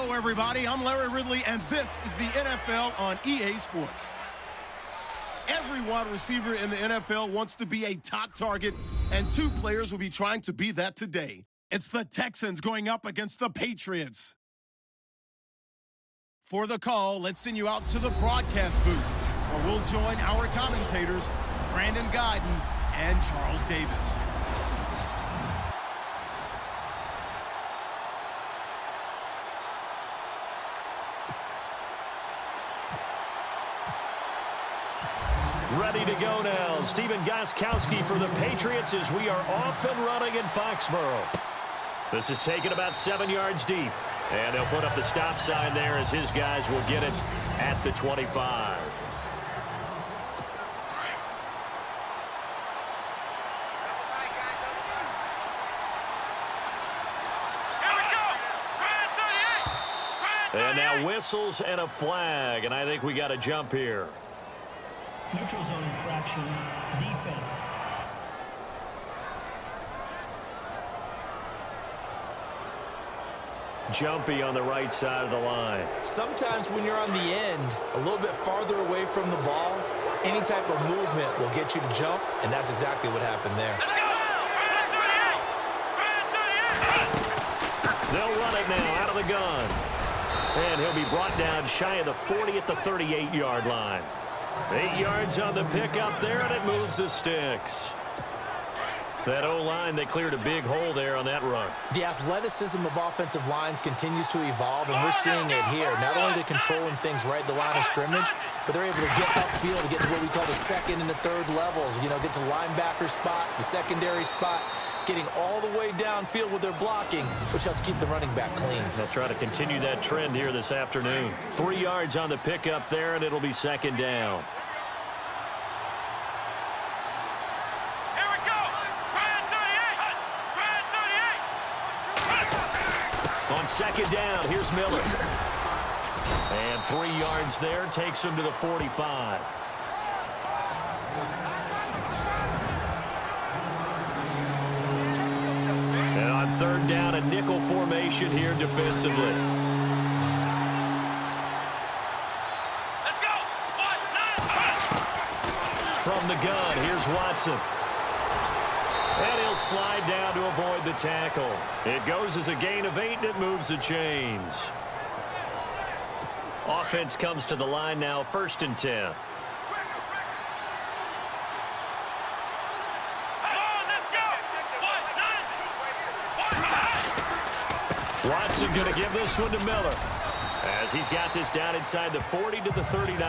Hello, everybody. I'm Larry Ridley, and this is the NFL on EA Sports. Every wide receiver in the NFL wants to be a top target, and two players will be trying to be that today. It's the Texans going up against the Patriots. For the call, let's send you out to the broadcast booth, where we'll join our commentators, Brandon Guyton and Charles Davis. Ready to go now. Stephen Gostkowski for the Patriots as we are off and running in Foxborough. This is taken about 7 yards deep. And they'll put up the stop sign there as his guys will get it at the 25. And now whistles and a flag, and I think we got a jump here. Neutral zone infraction, defense. Jumpy on the right side of the line. Sometimes when you're on the end, a little bit farther away from the ball, any type of movement will get you to jump, and that's exactly what happened there. They'll run it now out of the gun. And he'll be brought down shy of the 40 at the 38-yard line. 8 yards on the pickup there, and it moves the sticks. That O-line, they cleared a big hole there on that run. The athleticism of offensive lines continues to evolve, and we're seeing it here. Not only they're controlling things right at the line of scrimmage, but they're able to get upfield, get to what we call the second and the third levels. You know, get to linebacker spot, the secondary spot, getting all the way downfield with their blocking, which helps keep the running back clean. They'll try to continue that trend here this afternoon. 3 yards on the pickup there, and it'll be second down. On second down, here's Miller. And 3 yards there takes him to the 45. And on third down, a nickel formation here defensively. Let's go. From the gun, here's Watson. And he'll slide down to avoid the tackle. It goes as a gain of 8, and it moves the chains. Offense comes to the line now, 1st and 10. Watson going to give this one to Miller, as he's got this down inside the 40 to the 39.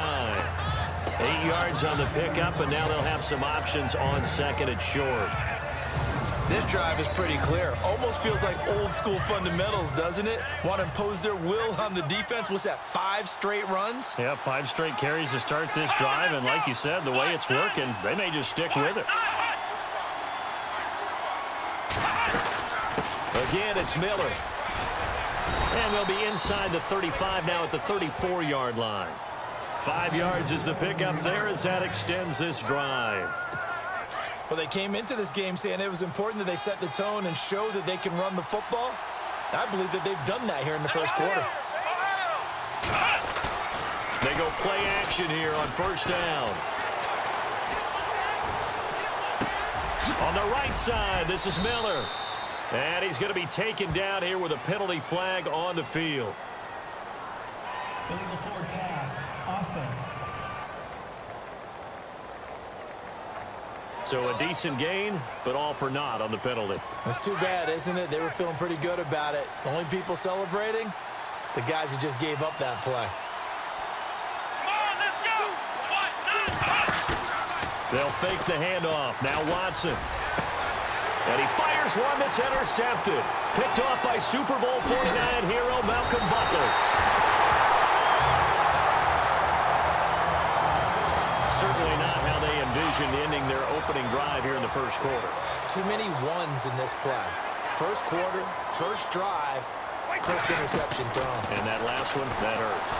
8 yards on the pickup, and now they'll have some options on second and short. This drive is pretty clear. Almost feels like old school fundamentals, doesn't it? Want to impose their will on the defense. What's that, 5 straight runs? Yeah, 5 straight carries to start this drive, and like you said, the way it's working, they may just stick with it. Again, it's Miller. And they'll be inside the 35 now at the 34-yard line. 5 yards is the pickup there as that extends this drive. Well, they came into this game saying it was important that they set the tone and show that they can run the football. I believe that they've done that here in the first quarter. They go play action here on first down. On the right side, this is Miller. And he's going to be taken down here with a penalty flag on the field. Illegal forward pass, offense. So a decent gain, but all for naught on the penalty. That's too bad, isn't it? They were feeling pretty good about it. The only people celebrating, the guys who just gave up that play. They'll fake the handoff. Now Watson. And he fires one that's intercepted. Picked off by Super Bowl 49 hero Malcolm Butler. Certainly not how they envisioned ending their opening drive here in the first quarter. Too many ones in this play. First quarter, first drive, first interception thrown. And that last one, that hurts.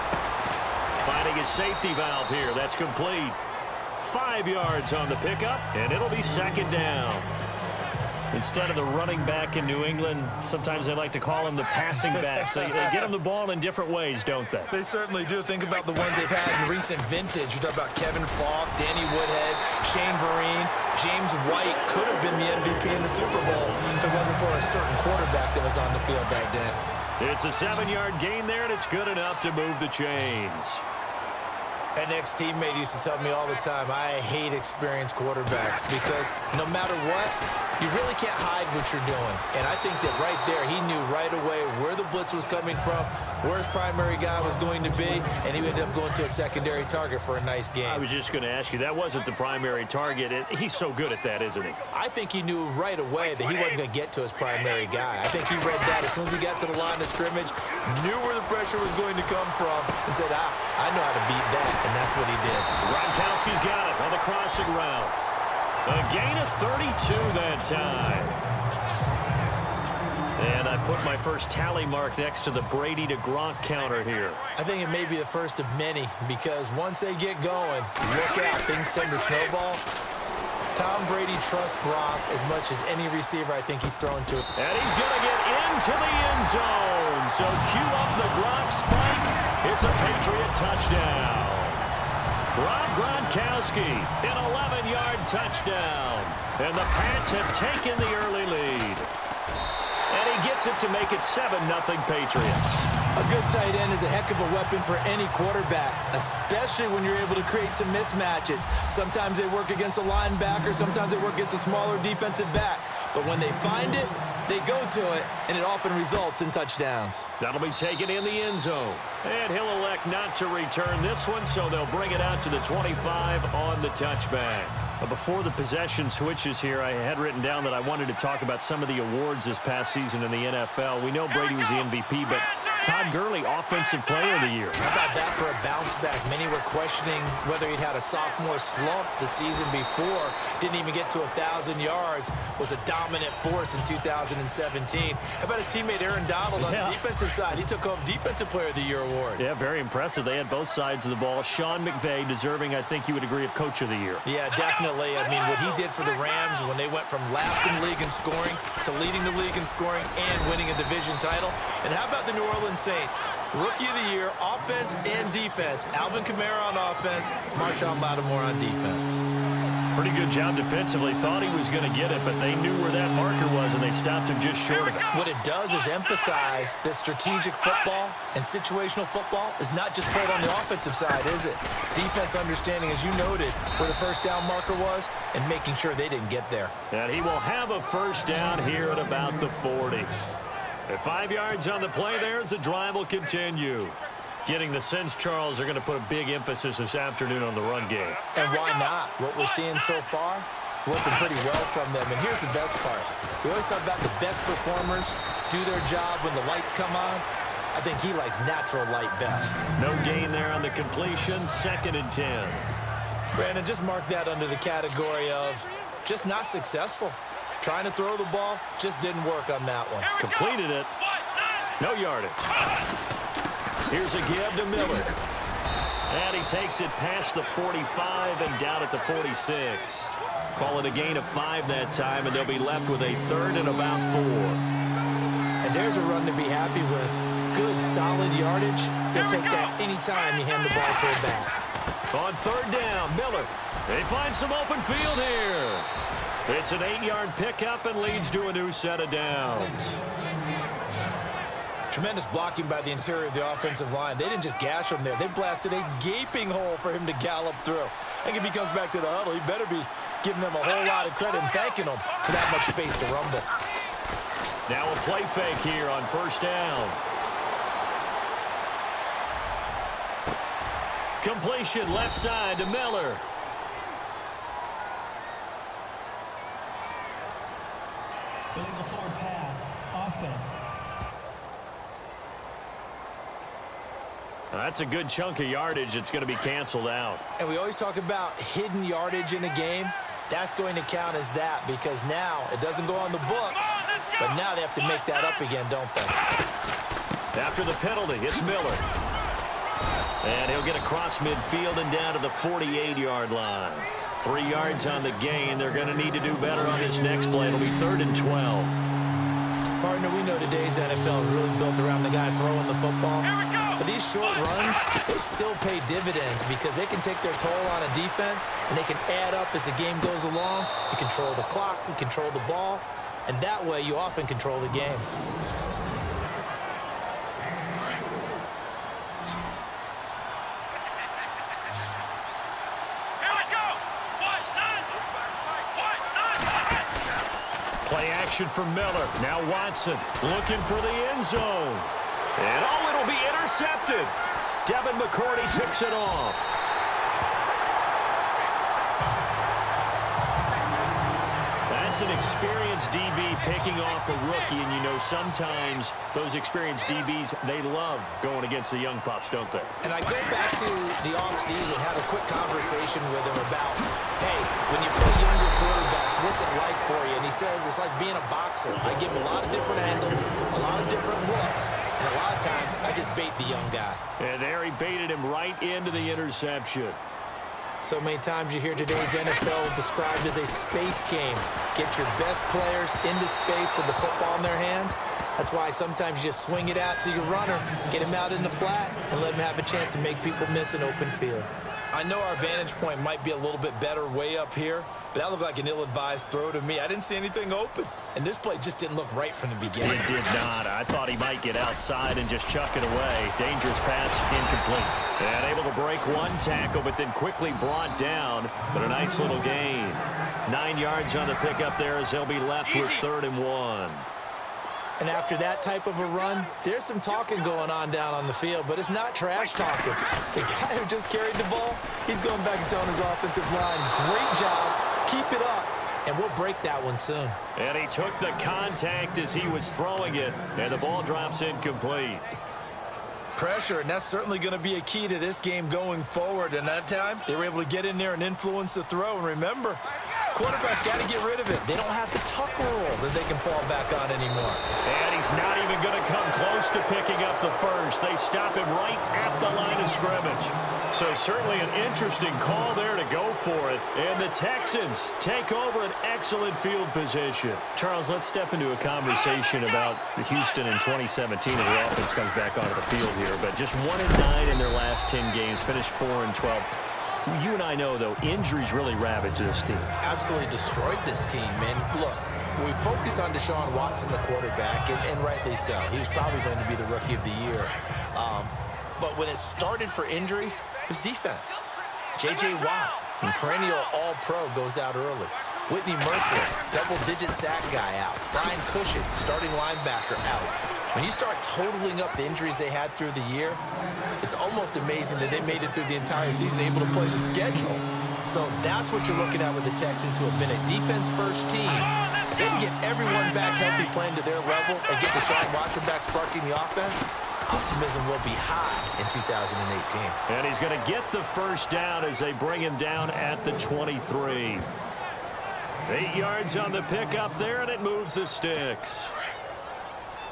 Finding his safety valve here. That's complete. 5 yards on the pickup, and it'll be second down. Instead of the running back in New England, sometimes they like to call them the passing backs. They get them the ball in different ways, don't they? They certainly do. Think about the ones they've had in recent vintage. You talk about Kevin Falk, Danny Woodhead, Shane Vereen, James White could have been the MVP in the Super Bowl if it wasn't for a certain quarterback that was on the field that day. It's a 7-yard gain there, and it's good enough to move the chains. An ex-teammate used to tell me all the time, I hate experienced quarterbacks because no matter what, you really can't hide what you're doing. And I think that right there, he knew right away where the blitz was coming from, where his primary guy was going to be, and he ended up going to a secondary target for a nice game. I was just going to ask you, that wasn't the primary target. He's so good at that, isn't he? I think he knew right away that he wasn't going to get to his primary guy. I think he read that as soon as he got to the line of scrimmage, knew where the pressure was going to come from, and said, I know how to beat that. And that's what he did. Gronkowski's got it on the crossing route. A gain of 32 that time. And I put my first tally mark next to the Brady to Gronk counter here. I think it may be the first of many because once they get going, look out, things tend to snowball. Tom Brady trusts Gronk as much as any receiver I think he's thrown to. And he's going to get into the end zone. So cue up the Gronk spike. It's a Patriot touchdown. Rob Gronkowski, an 11-yard touchdown. And the Pats have taken the early lead. And he gets it to make it 7-0 Patriots. A good tight end is a heck of a weapon for any quarterback, especially when you're able to create some mismatches. Sometimes they work against a linebacker, sometimes they work against a smaller defensive back. But when they find it, they go to it, and it often results in touchdowns. That'll be taken in the end zone. And he'll elect not to return this one, so they'll bring it out to the 25 on the touchback. But before the possession switches here, I had written down that I wanted to talk about some of the awards this past season in the NFL. We know Brady was the MVP, but Todd Gurley, Offensive Player of the Year. How about that for a bounce back? Many were questioning whether he'd had a sophomore slump the season before. Didn't even get to 1,000 yards. Was a dominant force in 2017. How about his teammate Aaron Donald on the defensive side? He took home Defensive Player of the Year award. Yeah, very impressive. They had both sides of the ball. Sean McVay deserving, I think you would agree, of Coach of the Year. Yeah, definitely. I mean, what he did for the Rams when they went from last in the league in scoring to leading the league in scoring and winning a division title. And how about the New Orleans Saints? Rookie of the Year, offense and defense. Alvin Kamara on offense, Marshawn Lattimore on defense. Pretty good job defensively. Thought he was going to get it, but they knew where that marker was, and they stopped him just short of it. What it does is emphasize that strategic football and situational football is not just played on the offensive side, is it? Defense understanding, as you noted, where the first down marker was and making sure they didn't get there. And he will have a first down here at about the 40. At 5 yards on the play there, as the drive will continue. Getting the sense, Charles, are going to put a big emphasis this afternoon on the run game. And why not? What we're seeing so far, working pretty well from them. And here's the best part. We always talk about the best performers do their job when the lights come on. I think he likes natural light best. No gain there on the completion, 2nd and 10. Brandon, just mark that under the category of just not successful. Trying to throw the ball, just didn't work on that one. Completed it. No yardage. Here's a give to Miller. And he takes it past the 45 and down at the 46. Call it a gain of 5 that time, and they'll be left with a 3rd and about 4. And there's a run to be happy with. Good, solid yardage. He'll take that anytime you hand the ball to him back. On 3rd down, Miller. They find some open field here. It's an 8-yard pickup and leads to a new set of downs. Tremendous blocking by the interior of the offensive line. They didn't just gash him there. They blasted a gaping hole for him to gallop through. I think if he comes back to the huddle, he better be giving them a whole lot of credit and thanking them for that much space to rumble. Now a play fake here on 1st down. Completion left side to Miller. Illegal forward pass, offense. That's a good chunk of yardage. It's going to be canceled out. And we always talk about hidden yardage in a game. That's going to count as that because now it doesn't go on the books, but now they have to make that up again, don't they? After the penalty, it's Miller. And he'll get across midfield and down to the 48-yard line. 3 yards on the gain. They're going to need to do better on this next play. It'll be 3rd and 12. Partner, we know today's NFL is really built around the guy throwing the football. Here we go. But these short runs, they still pay dividends because they can take their toll on a defense, and they can add up as the game goes along. You control the clock, you control the ball, and that way you often control the game. Here we go. Play action for Miller. Now Watson looking for the end zone. And it'll be intercepted. Devin McCourty picks it off. That's an experienced DB picking off a rookie, and you know sometimes those experienced DBs, they love going against the young pups, don't they? And I go back to the offseason, had a quick conversation with him about, hey, when you play younger quarterbacks, what's it like for you? And he says it's like being a boxer. I give a lot of different angles, a lot of different looks, and a lot of times I just bait the young guy. And there he baited him right into the interception. So many times you hear today's NFL described as a space game. Get your best players into space with the football in their hands. That's why sometimes you just swing it out to your runner, get him out in the flat, and let him have a chance to make people miss an open field. I know our vantage point might be a little bit better way up here, but that looked like an ill-advised throw to me. I didn't see anything open, and this play just didn't look right from the beginning. It did not. I thought he might get outside and just chuck it away. Dangerous pass, incomplete. And able to break one tackle, but then quickly brought down. But a nice little gain. 9 yards on the pickup there as they'll be left with 3rd and 1. And after that type of a run, there's some talking going on down on the field, but it's not trash talking. The guy who just carried the ball, he's going back and telling his offensive line, great job, keep it up, and we'll break that one soon. And he took the contact as he was throwing it, and the ball drops incomplete. Pressure, and that's certainly going to be a key to this game going forward. And that time, they were able to get in there and influence the throw. And remember, quarterbacks got to get rid of it. They don't have the tuck rule that they can fall back on anymore. And he's not even going to come close to picking up the first. They stop him right at the line of scrimmage. So certainly an interesting call there to go for it. And the Texans take over an excellent field position. Charles, let's step into a conversation about the Houston in 2017 as their offense comes back onto the field here. But just 1-9 in their last 10 games, finished 4-12. You and I know, though, injuries really ravaged this team. Absolutely destroyed this team. And look, we focus on Deshaun Watson, the quarterback, and rightly so. He was probably going to be the rookie of the year. But when it started for injuries, it was defense. J.J. Watt, perennial all-pro, goes out early. Whitney Merciless, double-digit sack guy out. Brian Cushing, starting linebacker, out. When you start totaling up the injuries they had through the year, it's almost amazing that they made it through the entire season able to play the schedule. So that's what you're looking at with the Texans, who have been a defense-first team. If they can get everyone back healthy playing to their level and get Deshaun Watson back sparking the offense, optimism will be high in 2018. And he's going to get the first down as they bring him down at the 23. 8 yards on the pickup there, and it moves the sticks.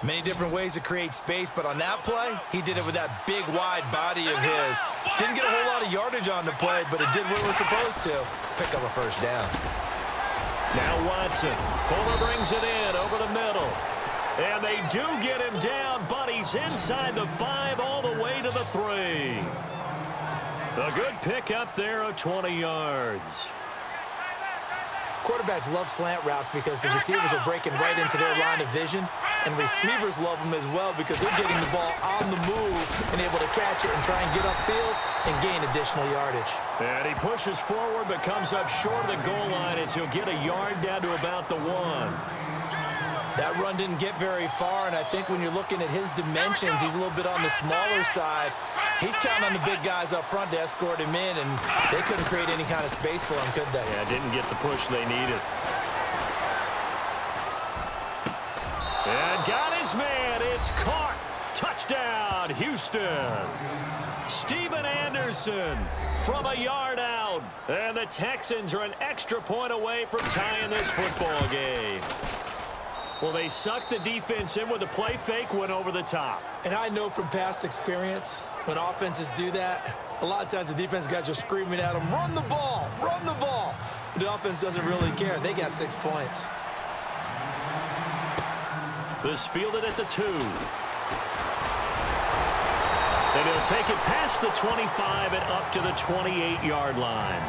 Many different ways to create space, but on that play, he did it with that big, wide body of his. Didn't get a whole lot of yardage on the play, but it did what it was supposed to. Pick up a first down. Now Watson. Fuller brings it in over the middle. And they do get him down, but he's inside the 5 all the way to the 3. A good pick up there of 20 yards. Quarterbacks love slant routes because the receivers are breaking right into their line of vision, and receivers love them as well because they're getting the ball on the move and able to catch it and try and get upfield and gain additional yardage. And he pushes forward but comes up short of the goal line as he'll get a yard down to about the 1. That run didn't get very far, and I think when you're looking at his dimensions, he's a little bit on the smaller side. He's counting on the big guys up front to escort him in, and they couldn't create any kind of space for him, could they? Yeah, didn't get the push they needed. And got his man. It's caught. Touchdown, Houston. Steven Anderson from a yard out. And the Texans are an extra point away from tying this football game. Well, they sucked the defense in with a play fake, went over the top. And I know from past experience, when offenses do that, A lot of times the defense guys just screaming at them, run the ball, run the ball. The offense doesn't really care. They got 6 points. This fielded at the 2. And he'll take it past the 25 and up to the 28-yard line.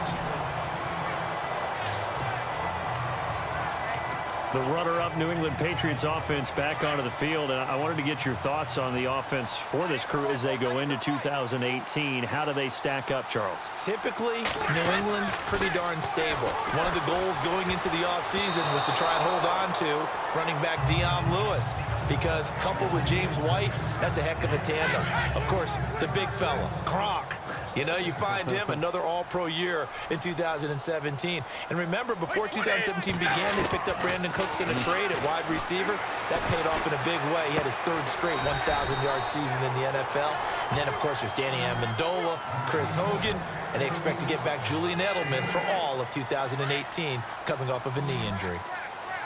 The runner-up New England Patriots offense back onto the field. And I wanted to get your thoughts on the offense for this crew as they go into 2018. How do they stack up, Charles? Typically, New England, pretty darn stable. One of the goals going into the offseason was to try and hold on to running back Dion Lewis, because coupled with James White, that's a heck of a tandem. Of course, the big fella, Gronk. You know, you find him another all-pro year in 2017. And remember, before 2017 began, they picked up Brandon Cooks in a trade at wide receiver. That paid off in a big way. He had his 3rd straight 1,000-yard season in the NFL. And then, of course, there's Danny Amendola, Chris Hogan, and they expect to get back Julian Edelman for all of 2018, coming off of a knee injury.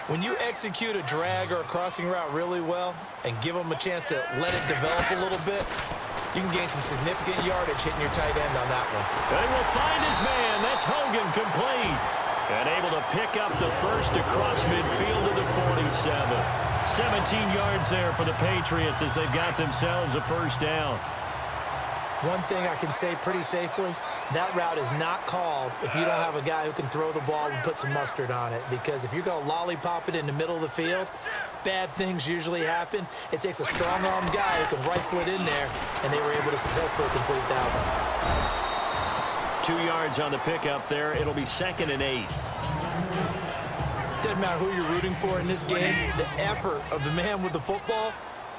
When you execute a drag or a crossing route really well and give them a chance to let it develop a little bit, you can gain some significant yardage hitting your tight end on that one. They will find his man. That's Hogan, complete. And able to pick up the first across midfield to the 47. 17 yards there for the Patriots as they've got themselves a first down. One thing I can say pretty safely, that route is not called if you don't have a guy who can throw the ball and put some mustard on it. Because if you're going to lollipop it in the middle of the field, bad things usually happen. It takes a strong-armed guy who can rifle it in there, and they were able to successfully complete that one. 2 yards on the pickup there. It'll be 2nd and 8. Doesn't matter who you're rooting for in this game, the effort of the man with the football,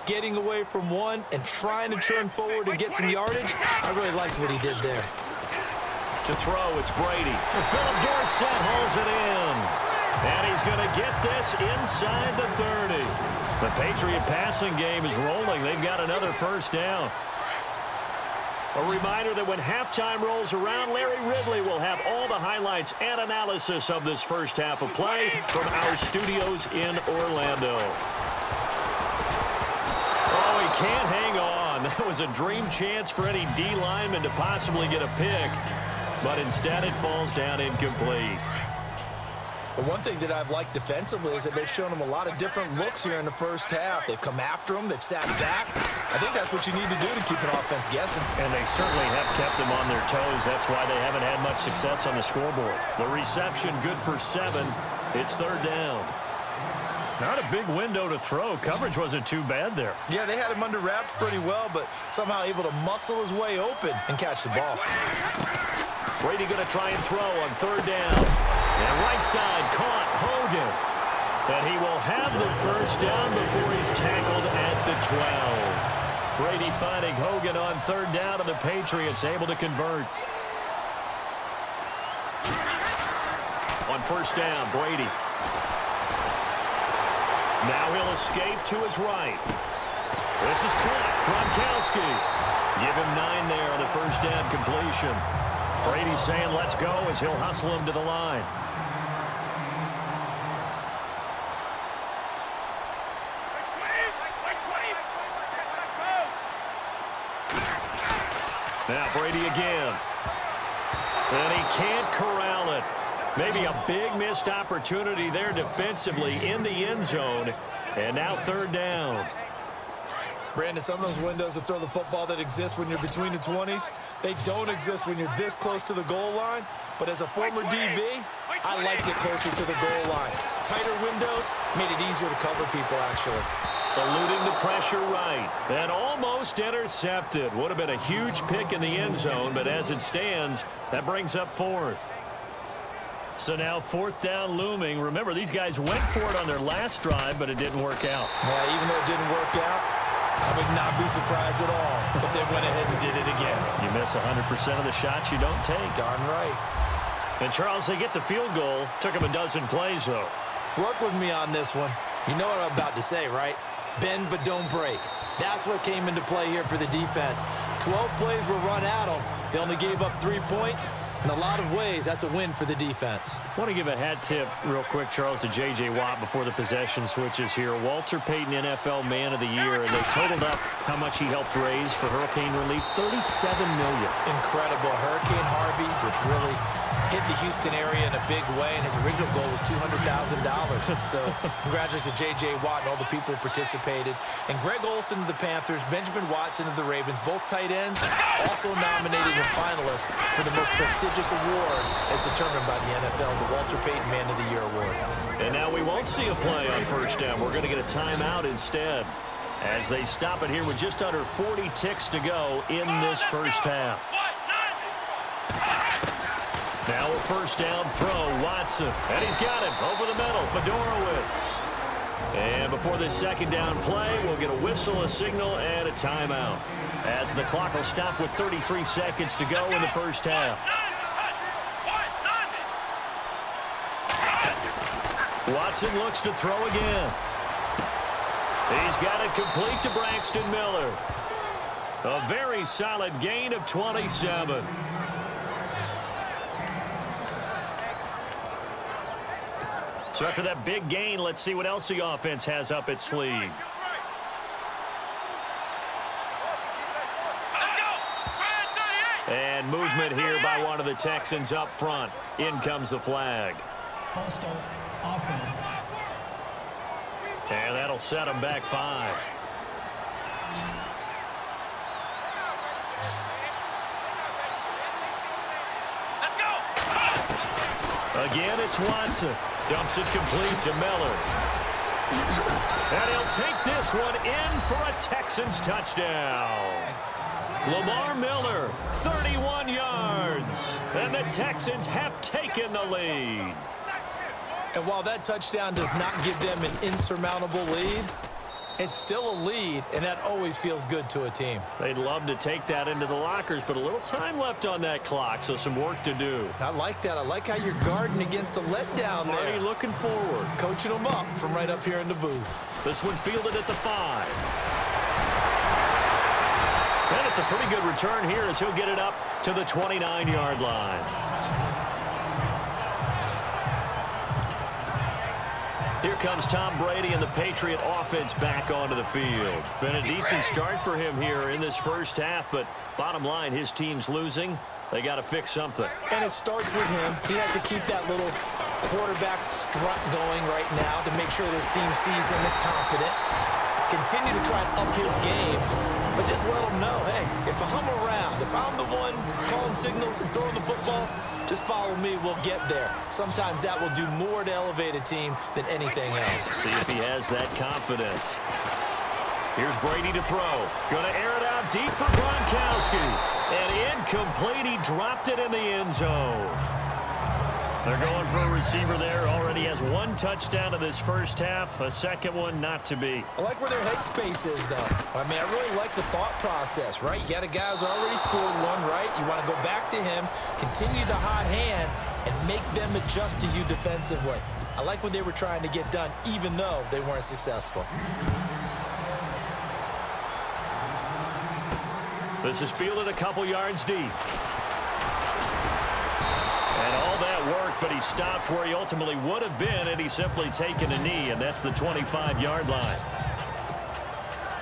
getting away from one and trying to turn forward and get some yardage, I really liked what he did there. To throw, it's Brady. Philip Dorsett hauls it in. And he's going to get this inside the 30. The Patriot passing game is rolling. They've got another first down. A reminder that when halftime rolls around, Larry Ridley will have all the highlights and analysis of this first half of play from our studios in Orlando. Oh, he can't hang on. That was a dream chance for any D lineman to possibly get a pick. But instead it falls down incomplete. But one thing that I've liked defensively is that they've shown them a lot of different looks here in the first half. They've come after them. They've sat back. I think that's what you need to do to keep an offense guessing. And they certainly have kept them on their toes. That's why they haven't had much success on the scoreboard. The reception good for 7. It's 3rd down. Not a big window to throw. Coverage wasn't too bad there. Yeah, they had him under wraps pretty well, but somehow able to muscle his way open and catch the ball. Brady going to try and throw on 3rd down. And right side caught Hogan. And he will have the first down before he's tackled at the 12. Brady finding Hogan on 3rd down, and the Patriots able to convert. On 1st down, Brady. Now he'll escape to his right. This is caught. Gronkowski. Give him 9 there on the 1st down completion. Brady saying let's go as he'll hustle him to the line. Now Brady again. And he can't corral it. Maybe a big missed opportunity there defensively in the end zone. And now 3rd down. Brandon, some of those windows to throw the football that exist when you're between the 20s, they don't exist when you're this close to the goal line. But as a former DB, I liked it closer to the goal line. Tighter windows made it easier to cover people, actually. Eluding the pressure right. And almost intercepted. Would have been a huge pick in the end zone, but as it stands, that brings up 4th. So now 4th down looming. Remember, these guys went for it on their last drive, but it didn't work out. Yeah, even though it didn't work out, I would not be surprised at all if they went ahead and did it again. You miss 100% of the shots you don't take. Darn right. And, Charles, they get the field goal. Took them a dozen plays, though. Work with me on this one. You know what I'm about to say, right? Bend but don't break. That's what came into play here for the defense. 12 plays were run at them. They only gave up 3 points, In a lot of ways, that's a win for the defense. I want to give a hat tip real quick, Charles, to J.J. Watt before the possession switches here. Walter Payton, NFL Man of the Year, and they totaled up how much he helped raise for hurricane relief, $37 million. Incredible. Hurricane Harvey, which really hit the Houston area in a big way, and his original goal was $200,000. So congratulations to J.J. Watt and all the people who participated. And Greg Olsen of the Panthers, Benjamin Watson of the Ravens, both tight ends, also nominated and finalists for the most prestigious award as determined by the NFL, the Walter Payton Man of the Year Award. And now we won't see a play on first down. We're going to get a timeout instead as they stop it here with just under 40 ticks to go in this first half. Now a first down throw, Watson. And he's got it over the middle, Fedorowicz. And before this second down play, we'll get a whistle, a signal, and a timeout, as the clock will stop with 33 seconds to go in the first half. Watson looks to throw again. He's got it complete to Braxton Miller. A very solid gain of 27. So after that big gain, let's see what else the offense has up its sleeve. And movement here by one of the Texans up front. In comes the flag. False start, offense. And that'll set them back 5. Again, it's Watson. Dumps it complete to Miller. And he'll take this one in for a Texans touchdown. Lamar Miller, 31 yards. And the Texans have taken the lead. And while that touchdown does not give them an insurmountable lead, it's still a lead, and that always feels good to a team. They'd love to take that into the lockers, but a little time left on that clock, so some work to do. I like that. I like how you're guarding against a letdown there. Already looking forward. Coaching them up from right up here in the booth. This one fielded at the 5. And it's a pretty good return here as he'll get it up to the 29-yard line. Here comes Tom Brady and the Patriot offense back onto the field. Been a decent start for him here in this first half, but bottom line, his team's losing. They got to fix something. And it starts with him. He has to keep that little quarterback strut going right now to make sure this team sees him as confident. Continue to try and up his game, but just let him know, hey, if I'm around, if I'm the one calling signals and throwing the football, just follow me, we'll get there. Sometimes that will do more to elevate a team than anything else. See if he has that confidence. Here's Brady to throw. Going to air it out deep for Gronkowski. And incomplete, he dropped it in the end zone. They're going for a receiver there. Already has 1 touchdown in this first half. A second one not to be. I like where their headspace is, though. I mean, I really like the thought process, right? You got a guy who's already scored one, right? You want to go back to him, continue the hot hand, and make them adjust to you defensively. I like what they were trying to get done, even though they weren't successful. This is fielded a couple yards deep. And all that worked, but he stopped where he ultimately would have been, and he's simply taken a knee, and that's the 25-yard line.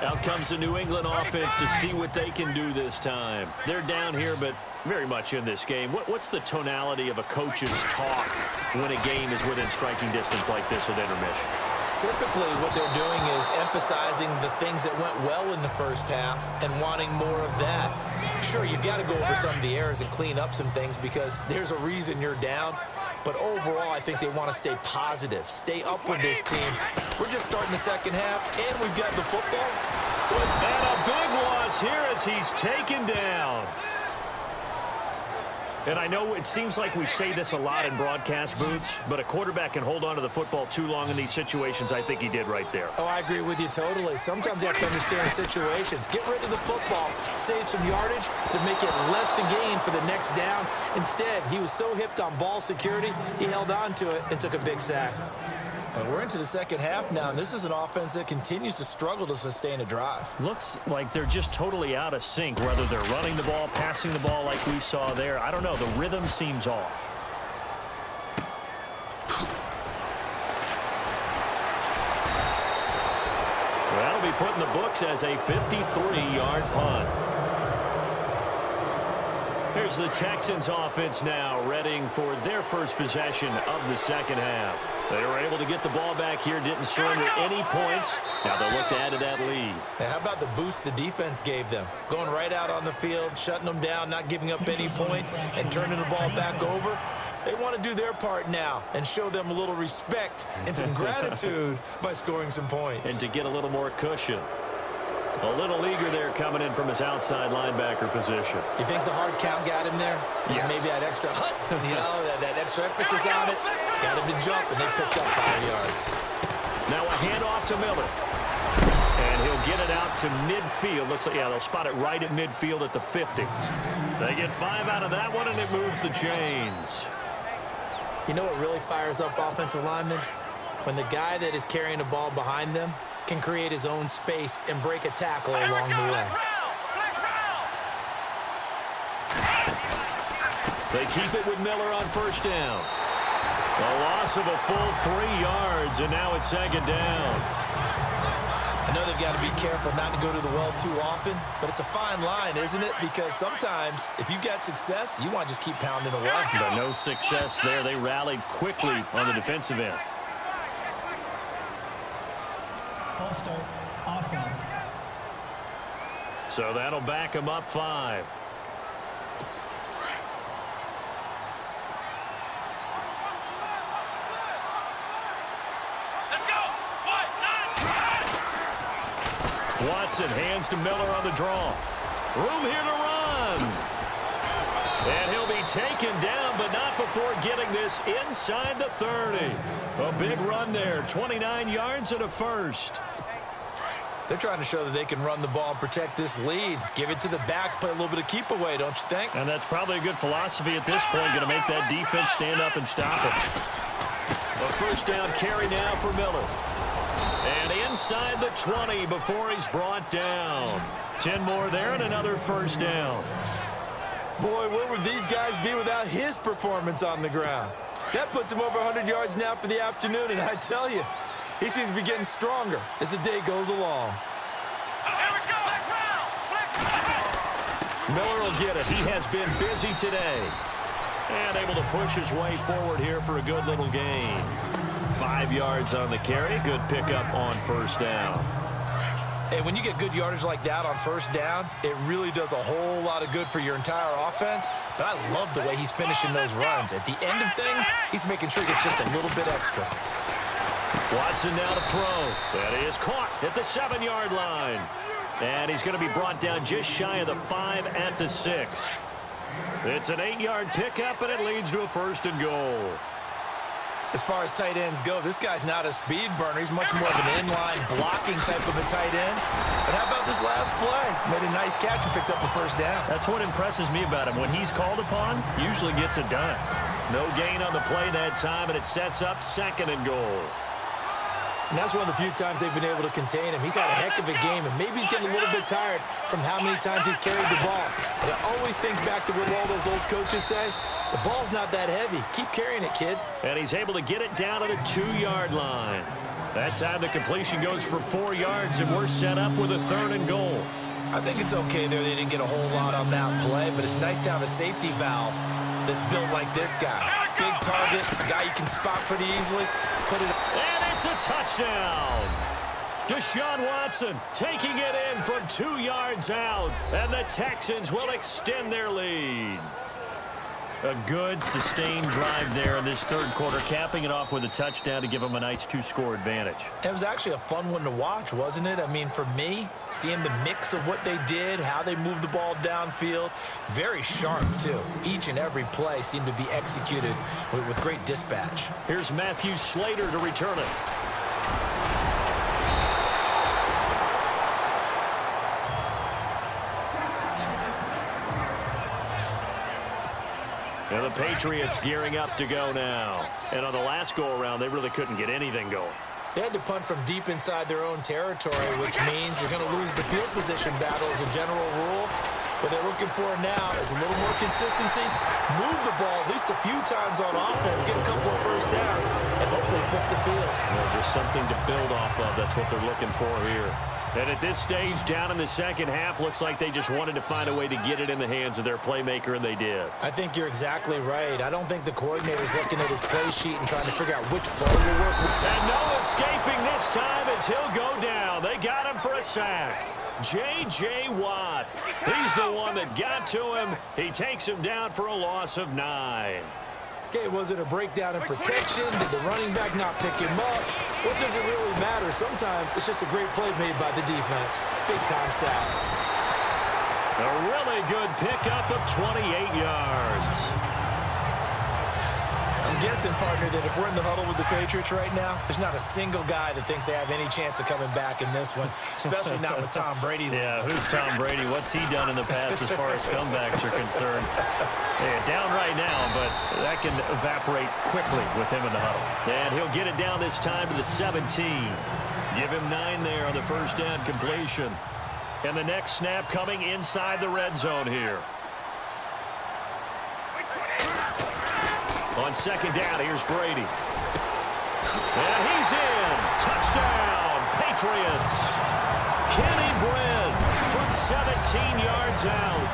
Out comes the New England offense to see what they can do this time. They're down here, but very much in this game. What's the tonality of a coach's talk when a game is within striking distance like this at intermission? Typically, what they're doing is emphasizing the things that went well in the first half and wanting more of that. Sure, you've got to go over some of the errors and clean up some things because there's a reason you're down. But overall, I think they want to stay positive, stay up with this team. We're just starting the second half, and we've got the football. Let's go ahead. And a big loss here as he's taken down. And I know it seems like we say this a lot in broadcast booths, but a quarterback can hold on to the football too long in these situations. I think he did right there. Oh, I agree with you totally. Sometimes you have to understand situations. Get rid of the football, save some yardage to make it less to gain for the next down. Instead, he was so hipped on ball security, he held on to it and took a big sack. We're into the second half now, and this is an offense that continues to struggle to sustain a drive. Looks like they're just totally out of sync, whether they're running the ball, passing the ball like we saw there. I don't know. The rhythm seems off. That'll be put in the books as a 53-yard punt. Here's the Texans offense now, readying for their first possession of the second half. They were able to get the ball back here, didn't surrender any points. Now they'll look to add to that lead. And how about the boost the defense gave them? Going right out on the field, shutting them down, not giving up any points, and turning the ball back over. They want to do their part now and show them a little respect and some gratitude by scoring some points. And to get a little more cushion. A little eager there coming in from his outside linebacker position. You think the hard count got him there? Yes. Maybe that extra that extra emphasis on it got him to jump, and they picked up 5 yards. Now a handoff to Miller. And he'll get it out to midfield. Looks like, yeah, they'll spot it right at midfield at the 50. They get 5 out of that one, and it moves the chains. You know what really fires up offensive linemen? When the guy that is carrying the ball behind them can create his own space and break a tackle along the way. They keep it with Miller on first down. A loss of a full 3 yards, and now it's second down. I know they've got to be careful not to go to the well too often, but it's a fine line, isn't it? Because sometimes, if you've got success, you want to just keep pounding away. But no success there. They rallied quickly on the defensive end. False start, offense. So that'll back them up 5. Watson hands to Miller on the draw. Room here to run. And he'll be taken down, but not before getting this inside the 30. A big run there, 29 yards and a first. They're trying to show that they can run the ball and protect this lead. Give it to the backs, play a little bit of keep away, don't you think? And that's probably a good philosophy at this point, going to make that defense stand up and stop it. A first down carry now for Miller. And inside the 20 before he's brought down. 10 more there and another first down. Boy, where would these guys be without his performance on the ground? That puts him over 100 yards now for the afternoon, and I tell you, he seems to be getting stronger as the day goes along. Miller will get it. He has been busy today. And able to push his way forward here for a good little gain. 5 yards on the carry. Good pickup on first down. Hey, when you get good yardage like that on first down, it really does a whole lot of good for your entire offense. But I love the way he's finishing those runs. At the end of things, he's making sure he gets just a little bit extra. Watson now to throw. That is caught at the 7-yard line. And he's going to be brought down just shy of the 5 at the 6. It's an 8-yard pickup, and it leads to a first and goal. As far as tight ends go, this guy's not a speed burner. He's much more of an inline blocking type of a tight end. But how about this last play? Made a nice catch and picked up a first down. That's what impresses me about him. When he's called upon, usually gets it done. No gain on the play that time, and it sets up second and goal. And that's one of the few times they've been able to contain him. He's had a heck of a game, and maybe he's getting a little bit tired from how many times he's carried the ball. But I always think back to what all those old coaches say. The ball's not that heavy. Keep carrying it, kid. And he's able to get it down to the 2-yard line. That time the completion goes for 4 yards, and we're set up with a third and goal. I think it's okay there. They didn't get a whole lot on that play, but it's nice to have a safety valve that's built like this guy. Big target, a guy you can spot pretty easily. Put it. And it's a touchdown. Deshaun Watson taking it in from 2 yards out, and the Texans will extend their lead. A good, sustained drive there in this third quarter, capping it off with a touchdown to give them a nice 2-score advantage. It was actually a fun one to watch, wasn't it? I mean, for me, seeing the mix of what they did, how they moved the ball downfield, very sharp, too. Each and every play seemed to be executed with great dispatch. Here's Matthew Slater to return it. And the Patriots gearing up to go now. And on the last go-around, they really couldn't get anything going. They had to punt from deep inside their own territory, which means you're going to lose the field position battle as a general rule. What they're looking for now is a little more consistency, move the ball at least a few times on offense, get a couple of first downs, and hopefully flip the field. Well, just something to build off of. That's what they're looking for here. And at this stage, down in the second half, looks like they just wanted to find a way to get it in the hands of their playmaker, and they did. I think you're exactly right. I don't think the coordinator's looking at his play sheet and trying to figure out which play will work. And no escaping this time as he'll go down. They got him for a sack. J.J. Watt. He's the one that got to him. He takes him down for a loss of 9. Okay, was it a breakdown in protection? Did the running back not pick him up? What does it really matter? Sometimes it's just a great play made by the defense. Big-time sack. A really good pickup of 28 yards. I'm guessing, partner, that if we're in the huddle with the Patriots right now, there's not a single guy that thinks they have any chance of coming back in this one, especially not with Tom Brady. Yeah, who's Tom Brady? What's he done in the past as far as comebacks are concerned? Yeah, down right now, but that can evaporate quickly with him in the huddle. And he'll get it down this time to the 17. Give him 9 there on the first down completion. And the next snap coming inside the red zone here. On second down, here's Brady. And he's in. Touchdown, Patriots. Kenny Britt from 17 yards out.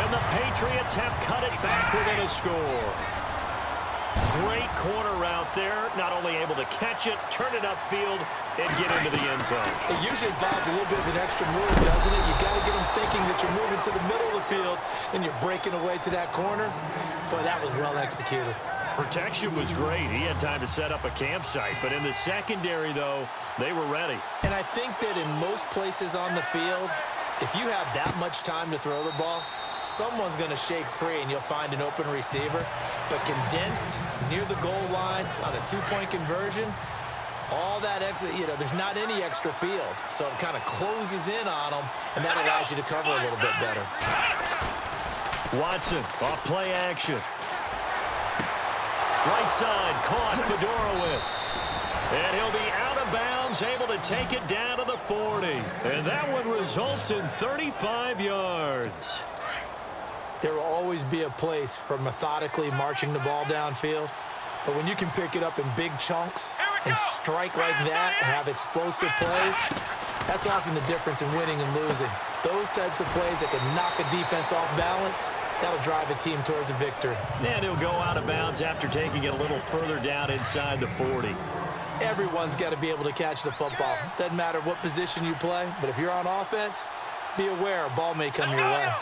And the Patriots have cut it back within a score. Great corner route there. Not only able to catch it, turn it upfield, and get into the end zone. It usually involves a little bit of an extra move, doesn't it? You've got to get them thinking that you're moving to the middle of the field and you're breaking away to that corner. Boy, that was well executed. Protection was great. He had time to set up a campsite. But in the secondary, though, they were ready. And I think that in most places on the field, if you have that much time to throw the ball, someone's going to shake free and you'll find an open receiver. But condensed near the goal line on a two-point conversion, all that extra, there's not any extra field. So it kind of closes in on them, and that allows you to cover a little bit better. Watson, off play action. Right side, caught Fedorowicz. And he'll be out of bounds, able to take it down to the 40. And that one results in 35 yards. There will always be a place for methodically marching the ball downfield. But when you can pick it up in big chunks and strike like that and have explosive plays, that's often the difference in winning and losing. Those types of plays that can knock a defense off balance, that'll drive a team towards a victory. And he'll go out of bounds after taking it a little further down inside the 40. Everyone's got to be able to catch the football. Doesn't matter what position you play, but if you're on offense, be aware a ball may come your way.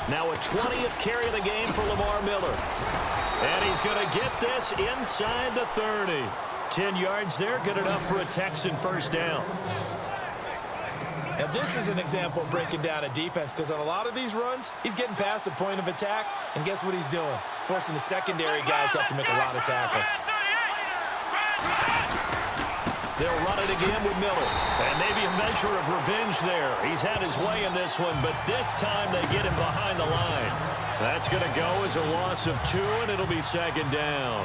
Now a 20th carry of the game for Lamar Miller. And he's going to get this inside the 30. 10 yards there, good enough for a Texan first down. Now this is an example of breaking down a defense, because on a lot of these runs, he's getting past the point of attack, and guess what he's doing? Forcing the secondary guys to have to make a lot of tackles. They'll run it again with Miller. And maybe a measure of revenge there. He's had his way in this one, but this time they get him behind the line. That's going to go as a loss of 2, and it'll be second down.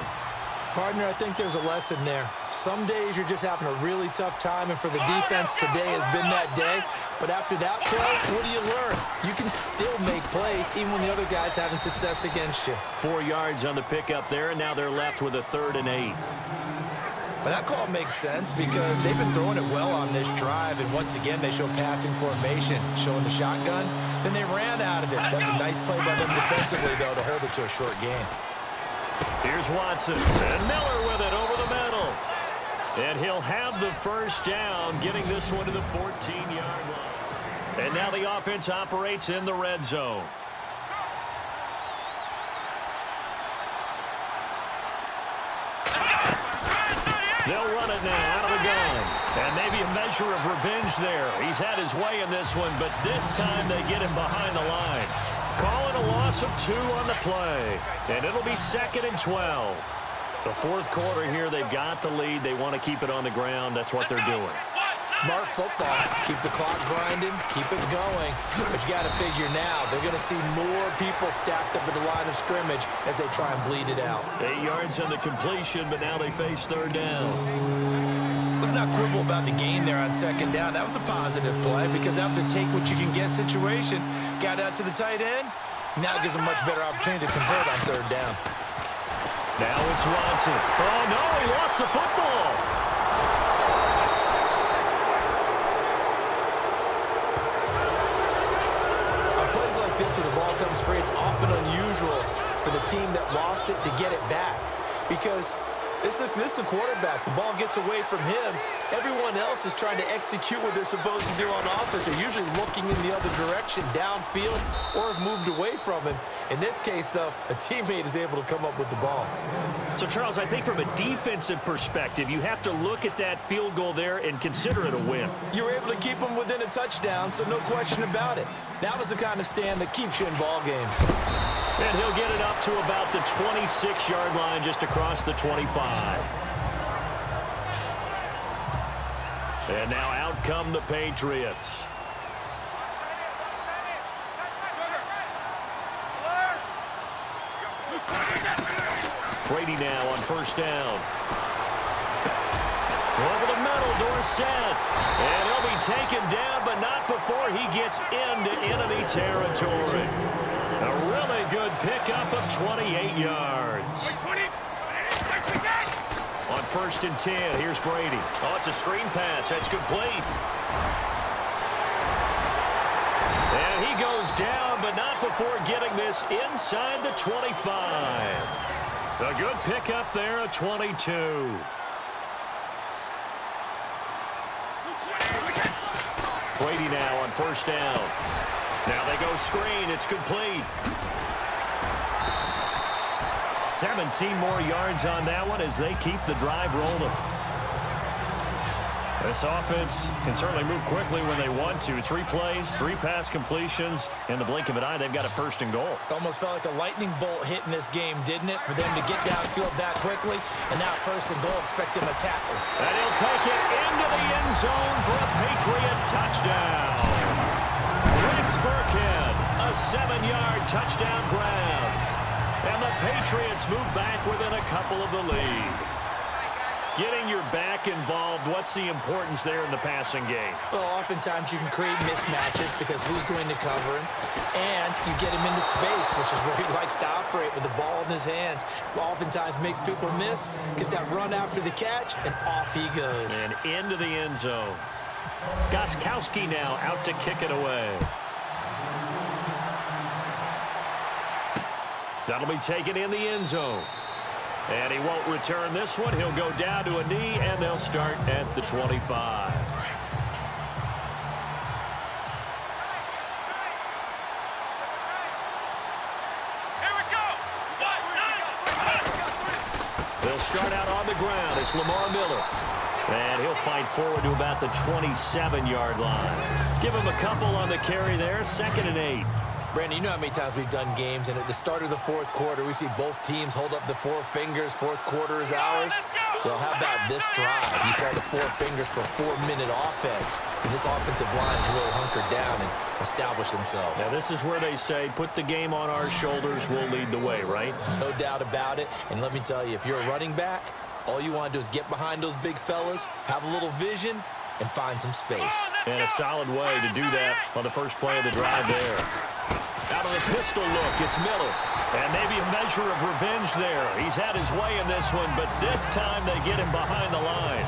Partner, I think there's a lesson there. Some days you're just having a really tough time, and for the defense, today has been that day. But after that play, what do you learn? You can still make plays even when the other guy's having success against you. 4 yards on the pickup there, and now they're left with a 3rd and 8. But that call makes sense because they've been throwing it well on this drive, and once again they show passing formation, showing the shotgun. Then they ran out of it. That's a nice play by them defensively, though, to hold it to a short gain. Here's Watson, and Miller with it over the middle. And he'll have the first down, getting this one to the 14-yard line. And now the offense operates in the red zone. They'll run it now out of the gun. And maybe a measure of revenge there. He's had his way in this one, but this time they get him behind the line. Calling a loss of 2 on the play. And it'll be 2nd and 12. The 4th quarter here, they've got the lead. They want to keep it on the ground. That's what they're doing. Smart football. Keep the clock grinding, keep it going. But you got to figure now, they're going to see more people stacked up at the line of scrimmage as they try and bleed it out. 8 yards on the completion, but now they face third down. Let's not quibble about the gain there on second down. That was a positive play because that was a take-what-you-can-get situation. Got out to the tight end. Now it gives them a much better opportunity to convert on third down. Now it's Watson. Oh, no, he lost the football. On plays like this where the ball comes free, it's often unusual for the team that lost it to get it back because this is the quarterback. The ball gets away from him. Everyone else is trying to execute what they're supposed to do on offense. They're usually looking in the other direction, downfield, or have moved away from him. In this case, though, a teammate is able to come up with the ball. So, Charles, I think from a defensive perspective, you have to look at that field goal there and consider it a win. You were able to keep them within a touchdown, so no question about it. That was the kind of stand that keeps you in ball games. And he'll get it up to about the 26-yard line, just across the 25. And now out come the Patriots. Brady now on first down. Over the middle, Dorsett. And he'll be taken down, but not before he gets into enemy territory. A really good pickup of 28 yards. On first and 10, here's Brady. Oh, it's a screen pass. That's complete. And he goes down, but not before getting this inside the 25. A good pickup there, a 22. Brady now on first down. Now they go screen. It's complete. 17 more yards on that one as they keep the drive rolling. This offense can certainly move quickly when they want to. 3 plays, 3 pass completions. In the blink of an eye, they've got a first and goal. Almost felt like a lightning bolt hit in this game, didn't it? For them to get downfield that quickly. And now first and goal, expect them to tackle. And he'll take it into the end zone for a Patriot touchdown. Rex Burkhead, a 7-yard touchdown grab. And the Patriots move back within a couple of the lead. Getting your back involved, what's the importance there in the passing game? Well, oftentimes you can create mismatches because who's going to cover him, and you get him into space, which is where he likes to operate with the ball in his hands. Oftentimes makes people miss, gets that run after the catch, and off he goes. And into the end zone. Gostkowski now out to kick it away. That'll be taken in the end zone. And he won't return this one. He'll go down to a knee, and they'll start at the 25. Here we go. They'll start out on the ground. It's Lamar Miller. And he'll fight forward to about the 27-yard line. Give him a couple on the carry there. 2nd and 8. Brandon, you know how many times we've done games, and at the start of the fourth quarter, we see both teams hold up the 4 fingers. Fourth quarter is ours. Well, how about this drive? You saw the 4 fingers for 4-minute offense, and this offensive line has really hunkered down and established themselves. Now, this is where they say, put the game on our shoulders, we'll lead the way, right? No doubt about it, and let me tell you, if you're a running back, all you want to do is get behind those big fellas, have a little vision, and find some space. And a solid way to do that on the first play of the drive there. Out of the pistol look, it's Miller. And maybe a measure of revenge there. He's had his way in this one, but this time they get him behind the line.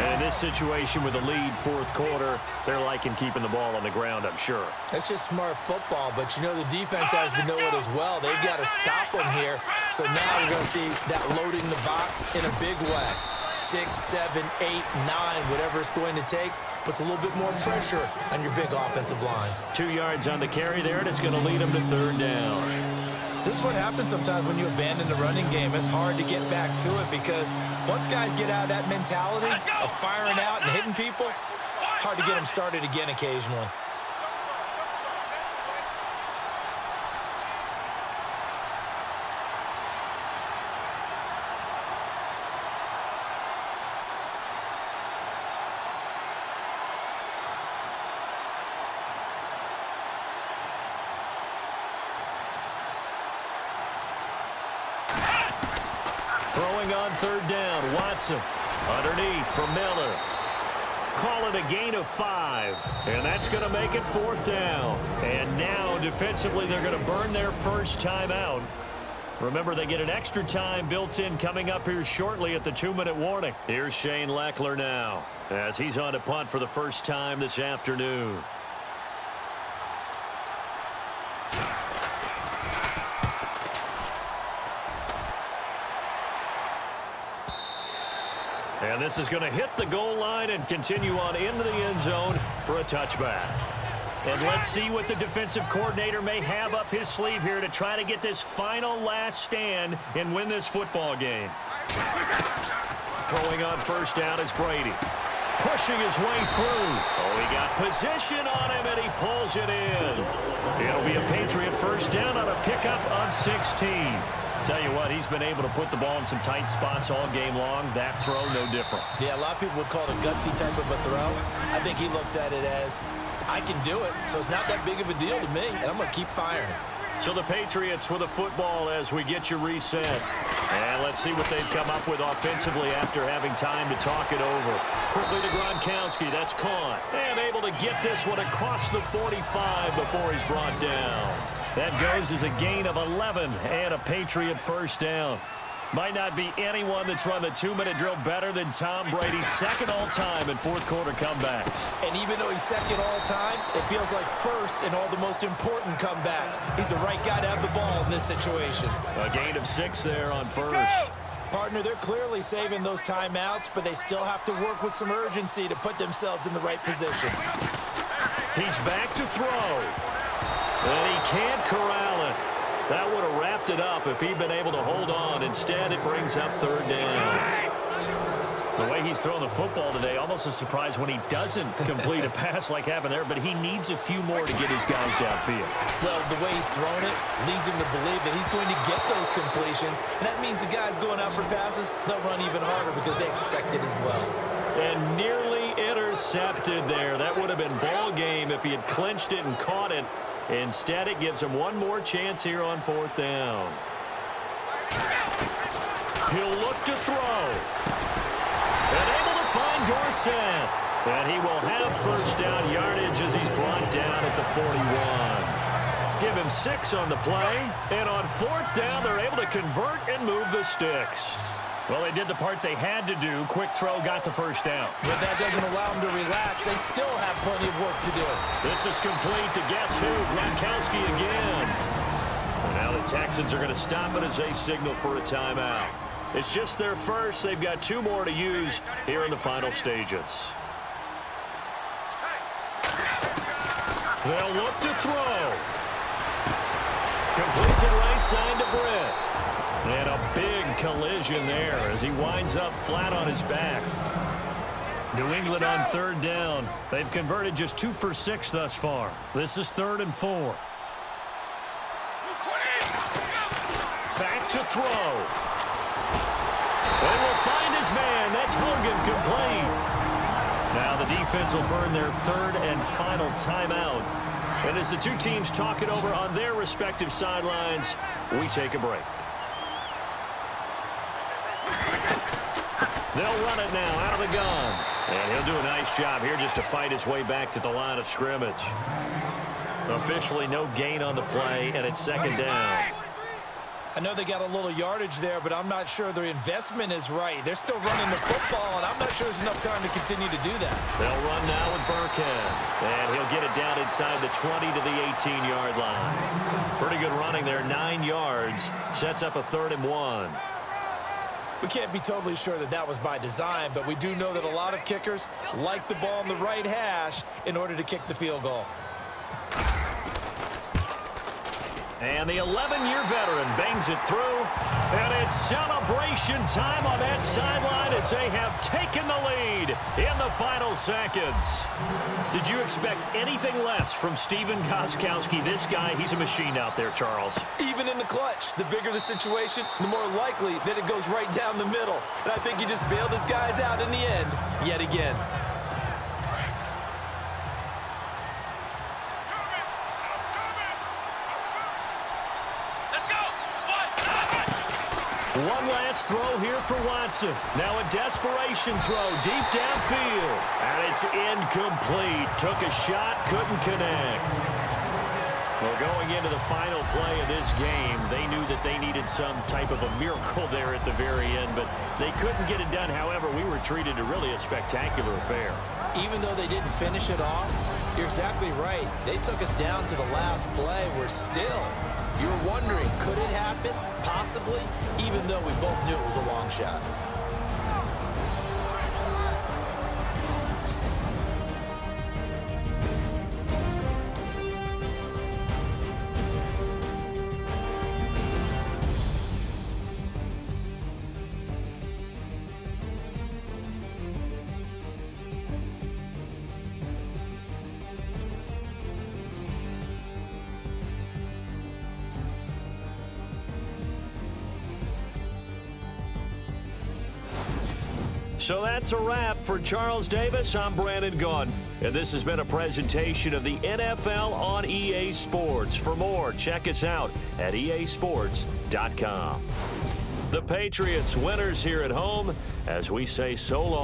And in this situation with the lead fourth quarter, they're liking keeping the ball on the ground, I'm sure. That's just smart football, but you know the defense has to know it as well. They've got to stop them here. So now we're going to see that loading the box in a big way. 6, 7, 8, 9, whatever it's going to take, puts a little bit more pressure on your big offensive line. 2 yards on the carry there, and it's going to lead them to third down. This is what happens sometimes when you abandon the running game. It's hard to get back to it because once guys get out of that mentality of firing out and hitting people, hard to get them started again occasionally. Throwing on third down, Watson. Underneath for Miller. Call it a gain of 5. And that's going to make it fourth down. And now, defensively, they're going to burn their first timeout. Remember, they get an extra time built in coming up here shortly at the 2-minute warning. Here's Shane Leckler now as he's on to punt for the first time this afternoon. And this is going to hit the goal line and continue on into the end zone for a touchback. And let's see what the defensive coordinator may have up his sleeve here to try to get this final last stand and win this football game. Throwing on first down is Brady. Pushing his way through. Oh, he got position on him, and he pulls it in. It'll be a Patriot first down on a pickup of 16. Tell you what, he's been able to put the ball in some tight spots all game long. That throw, no different. Yeah, a lot of people would call it a gutsy type of a throw. I think he looks at it as, I can do it, so it's not that big of a deal to me, and I'm going to keep firing. So the Patriots with a football as we get you reset. And let's see what they've come up with offensively after having time to talk it over. Quickly to Gronkowski. That's caught. And able to get this one across the 45 before he's brought down. That goes as a gain of 11 and a Patriot first down. Might not be anyone that's run the 2-minute drill better than Tom Brady, second all-time in fourth-quarter comebacks. And even though he's second all-time, it feels like first in all the most important comebacks. He's the right guy to have the ball in this situation. A gain of 6 there on first. Partner, they're clearly saving those timeouts, but they still have to work with some urgency to put themselves in the right position. He's back to throw. And he can't corral it. That would have wrapped it up if he'd been able to hold on. Instead, it brings up third down. The way he's throwing the football today, almost a surprise when he doesn't complete a pass like happened there, but he needs a few more to get his guys downfield. Well, the way he's thrown it leads him to believe that he's going to get those completions, and that means the guys going out for passes, they'll run even harder because they expect it as well. And nearly intercepted there. That would have been ball game if he had clinched it and caught it. Instead, it gives him one more chance here on fourth down. He'll look to throw. And able to find Dorsett. And he will have first down yardage as he's brought down at the 41. Give him 6 on the play. And on fourth down, they're able to convert and move the sticks. Well, they did the part they had to do. Quick throw got the first down. But that doesn't allow them to relax. They still have plenty of work to do. This is complete to guess who? Gronkowski again. And now the Texans are going to stop it as they signal for a timeout. It's just their first. They've got 2 more to use here in the final stages. They'll look to throw. Completes it right side to Britt. And a big collision there as he winds up flat on his back. New England on third down. They've converted just 2 for 6 thus far. This is 3rd and 4. Back to throw. And will find his man. That's Hogan complete. Now the defense will burn their 3rd and final timeout. And as the 2 teams talk it over on their respective sidelines, we take a break. They'll run it now out of the gun. And he'll do a nice job here just to fight his way back to the line of scrimmage. Officially no gain on the play, and it's 2nd down. I know they got a little yardage there, but I'm not sure their investment is right. They're still running the football, and I'm not sure there's enough time to continue to do that. They'll run now with Burkhead. And he'll get it down inside the 20 to the 18-yard line. Pretty good running there, 9 yards. Sets up a 3rd and 1. We can't be totally sure that that was by design, but we do know that a lot of kickers like the ball on the right hash in order to kick the field goal. And the 11-year veteran bangs it through. And it's celebration time on that sideline as they have taken the lead in the final seconds. Did you expect anything less from Stephen Gostkowski? This guy, he's a machine out there, Charles. Even in the clutch, the bigger the situation, the more likely that it goes right down the middle. And I think he just bailed his guys out in the end, yet again. One last throw here for Watson. Now a desperation throw deep downfield. And it's incomplete. Took a shot, couldn't connect. Well, going into the final play of this game, they knew that they needed some type of a miracle there at the very end, but they couldn't get it done. However, we were treated to really a spectacular affair. Even though they didn't finish it off, you're exactly right. They took us down to the last play. We're still, you're wondering, could it happen? Possibly, even though we both knew it was a long shot. So that's a wrap for Charles Davis. I'm Brandon Gaudin, and this has been a presentation of the NFL on EA Sports. For more, check us out at easports.com. The Patriots winners here at home as we say so long.